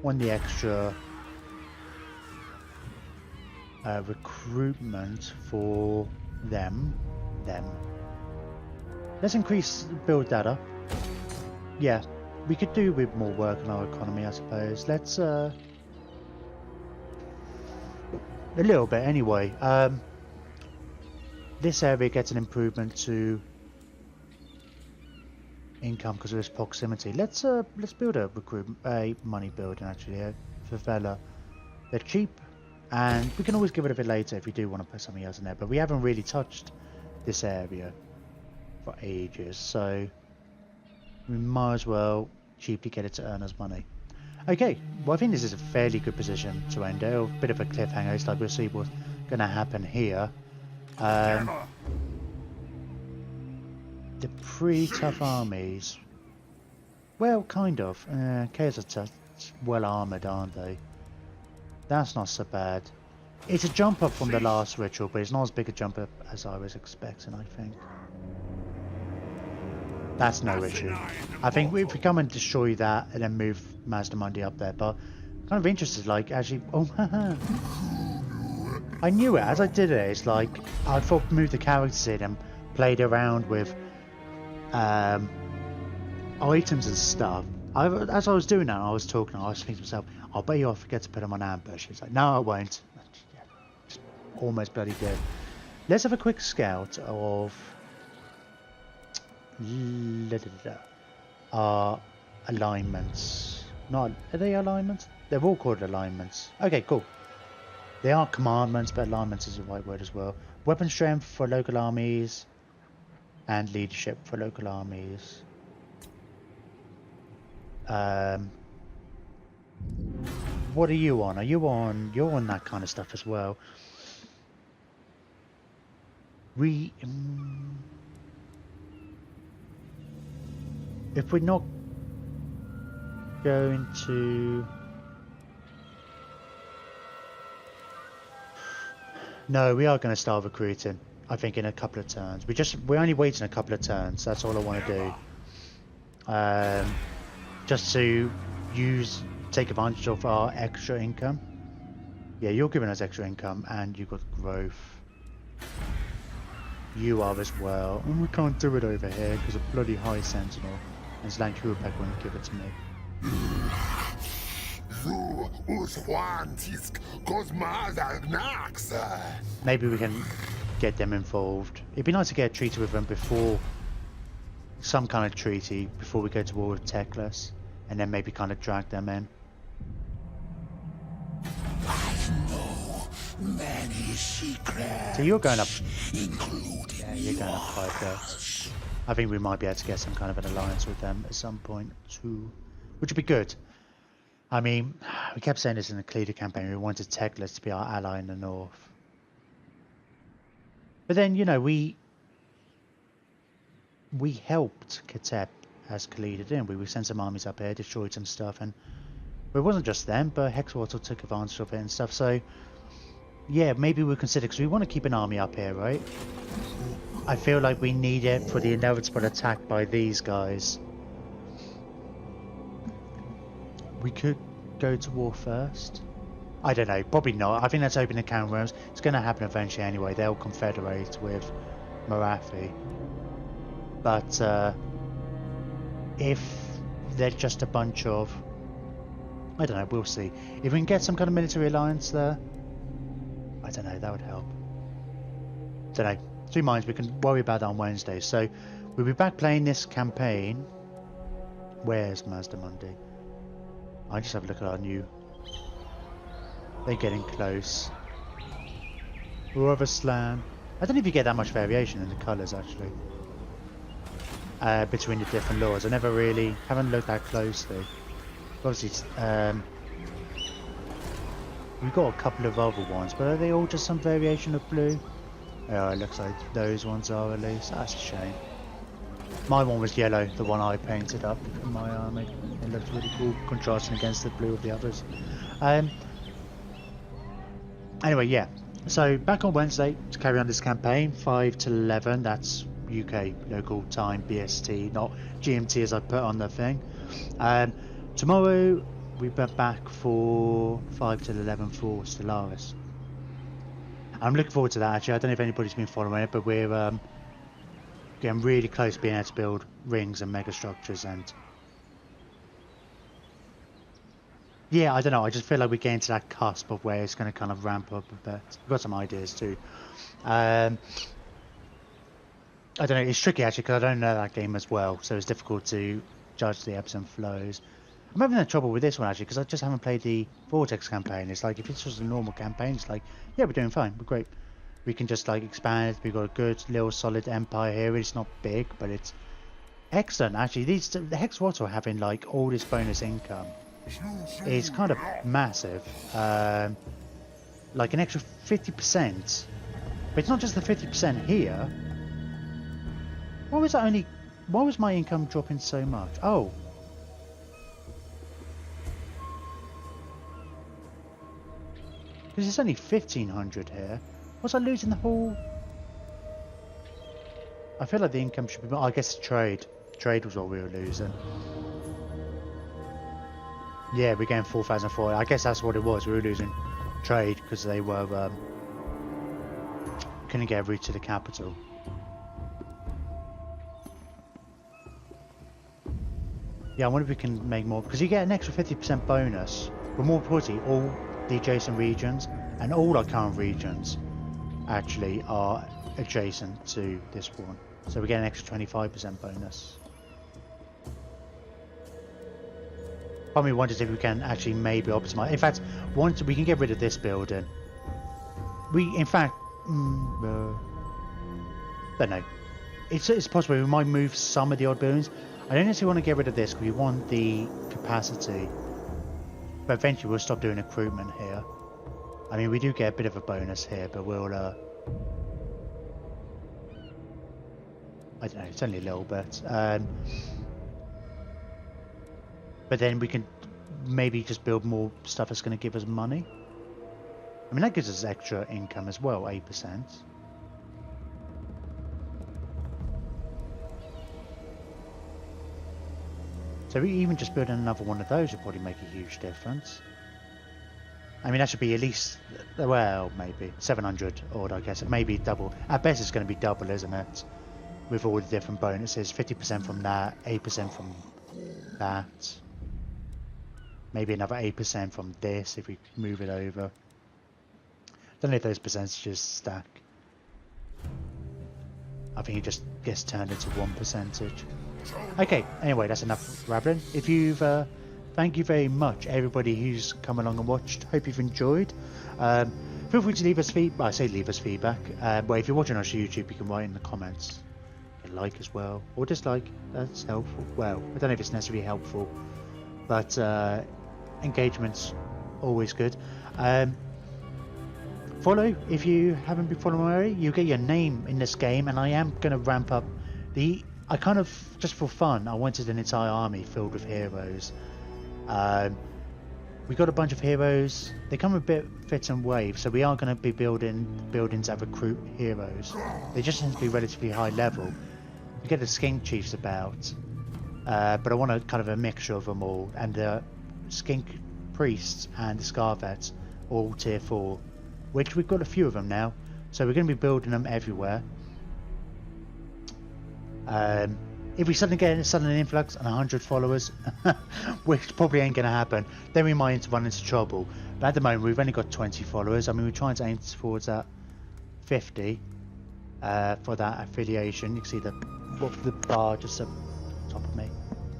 want the extra recruitment for them. Let's build that up. Yeah, we could do with more work on our economy, I suppose. Let's a little bit anyway. This area gets an improvement to income because of its proximity. Let's build a money building actually here for Vela. They're cheap, and we can always get rid of it later if we do want to put something else in there. But we haven't really touched this area for ages, so we might as well cheaply get it to earn us money. Okay, well I think this is a fairly good position to end it. A bit of a cliffhanger. It's like we'll see what's going to happen here. They're pretty tough armies. Well, kind of. Chaos are tough, well armoured, aren't they? That's not so bad. It's a jump up from the last ritual, but it's not as big a jump up as I was expecting, I think. That's no issue. I think if we come and destroy that and then move Mazdamundi up there, but kind of interested, like, actually... Oh, haha. I knew it as I did it. It's like I thought move the characters in and played around with items and stuff. As I was doing that, I was talking. I was thinking to myself, "I'll bet you I'll forget to put them on ambush." It's like, no, I won't. Just almost bloody good. Let's have a quick scout of our alignments. Not are they alignments? They're all called alignments. Okay, cool. They are commandments, but alignments is the right word as well. Weapon strength for local armies, and leadership for local armies. What are you on? You're on that kind of stuff as well. If we're not going to... No, we are going to start recruiting. I think in a couple of turns. We're only waiting a couple of turns. That's all I want to do. Just to take advantage of our extra income. Yeah, you're giving us extra income, and you've got growth. You are as well. And we can't do it over here because of bloody high sentinel. And Slankurpek won't give it to me. Maybe we can get them involved. It'd be nice to get a treaty with them before, some kind of treaty before we go to war with Teclis, and then maybe kind of drag them in. I know many secrets. So you're going up. Including Yeah, you're going up 5 there. I think we might be able to get some kind of an alliance with them at some point too, which would be good. I mean, we kept saying this in the Cleader campaign, we wanted Techless to be our ally in the north. But then, you know, we helped Katep as Khalid in. We sent some armies up here, destroyed some stuff, and it wasn't just them, but Hexwater took advantage of it and stuff. So, yeah, maybe we'll consider, because we want to keep an army up here, right? I feel like we need it for the inevitable attack by these guys. We could go to war first. I don't know, probably not. I think that's open the can of worms. It's going to happen eventually anyway. They'll confederate with Marathi. But if they're just a bunch of... I don't know, we'll see. If we can get some kind of military alliance there, I don't know, that would help. Don't know. 2 minds, we can worry about that on Wednesday. So, we'll be back playing this campaign. Where's Mazdamundi? I just have a look at our new... They're getting close. Rover Slam. I don't know if you get that much variation in the colours actually. Between the different laws. I never really haven't looked that closely. Obviously, we've got a couple of other ones, but are they all just some variation of blue? Oh, it looks like those ones are at least. That's a shame. My one was yellow, the one I painted up in my army. It looks really cool, contrasting against the blue of the others. Anyway, yeah. So back on Wednesday to carry on this campaign, 5 to 11. That's UK local time, BST, not GMT as I put on the thing. Tomorrow we went back for 5 till 11 for Stellaris. I'm looking forward to that actually. I don't know if anybody's been following it, but we're getting really close to being able to build rings and megastructures, and yeah, I don't know, I just feel like we're getting to that cusp of where it's going to kind of ramp up a bit. We've got some ideas too. I don't know, it's tricky actually because I don't know that game as well, so it's difficult to judge the ebbs and flows. I'm having a trouble with this one actually because I just haven't played the Vortex campaign. It's like if it's just a normal campaign, it's like, yeah, we're doing fine, we're great. We can just like expand, we've got a good little solid empire here. It's not big, but it's excellent actually. The Hexwater are having like all this bonus income. It's kind of massive. Like an extra 50%. But it's not just the 50% here. Why was my income dropping so much? Oh. Because it's only 1,500 here. Was I losing the whole... I feel like the income should be... I guess trade. Trade was what we were losing. Yeah, we're getting 4,400. I guess that's what it was. We were losing trade because they were... couldn't get a route to the capital. Yeah, I wonder if we can make more... Because you get an extra 50% bonus. But more importantly, all the adjacent regions and all our current regions actually are adjacent to this one. So we get an extra 25% bonus. Part of me wonders if we can actually maybe optimize. In fact, once we can get rid of this building, in fact, don't know. It's possible we might move some of the odd buildings. I don't necessarily want to get rid of this because we want the capacity. But eventually we'll stop doing recruitment here. I mean, we do get a bit of a bonus here, but we'll, I don't know, it's only a little bit. But then we can maybe just build more stuff that's going to give us money. I mean, that gives us extra income as well, 8%. So even just building another one of those would probably make a huge difference. I mean, that should be at least, well, maybe 700 odd, I guess. It may be double. At best, it's going to be double, isn't it? With all the different bonuses. 50% from that, 8% from that. Maybe another 8% from this if we move it over. Don't know if those percentages stack. I think it just gets turned into 1%. Okay, anyway, that's enough rambling. If you've, thank you very much, everybody who's come along and watched. Hope you've enjoyed. Feel free to leave us feedback. I say leave us feedback. But if you're watching on YouTube, you can write in the comments. like as well, or dislike. That's helpful. Well, I don't know if it's necessarily helpful, but engagement's always good. Follow if you haven't been following already. You get your name in this game, and I am going to ramp up the. I kind of, just for fun, I wanted an entire army filled with heroes. We got a bunch of heroes. They come a bit fit and wave, so we are going to be building buildings that recruit heroes. They just tend to be relatively high level. We get the skink chiefs about, but I want a kind of a mixture of them all, and the skink priests and the scar vets, all tier 4, which we've got a few of them now. So we're going to be building them everywhere. If we suddenly get a sudden influx and 100 followers, which probably ain't going to happen, then we might run into trouble. But at the moment, we've only got 20 followers. I mean, we're trying to aim towards that 50 for that affiliation. You can see the bar just up top of me,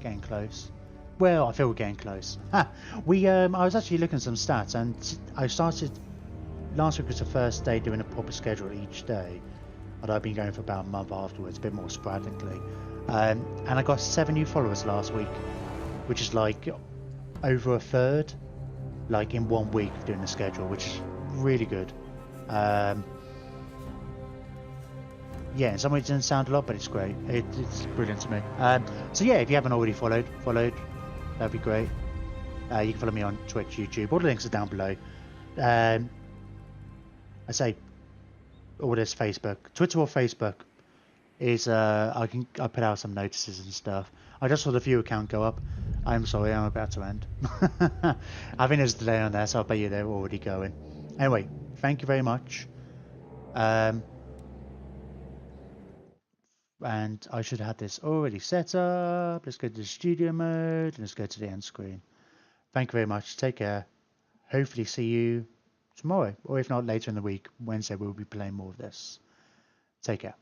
getting close. Well, I feel we're getting close. I was actually looking at some stats, and I started last week was the first day doing a proper schedule each day. And I've been going for about a month afterwards, a bit more sporadically. And I got 7 new followers last week, which is like over a third, like in 1 week of doing the schedule, which is really good. Yeah, in some ways it doesn't sound a lot, but it's great. It's brilliant to me. So yeah, if you haven't already followed, that'd be great. You can follow me on Twitch, YouTube. All the links are down below. I say all this Facebook, Twitter or Facebook is I put out some notices and stuff. I just saw the viewer count go up. I'm sorry, I'm about to end. I think there's a delay on there, so I bet you they're already going. Anyway, thank you very much. And I should have this already set up. Let's go to the studio mode and let's go to the end screen. Thank you very much. Take care. Hopefully see you tomorrow, or if not later in the week, Wednesday we'll be playing more of this. Take care.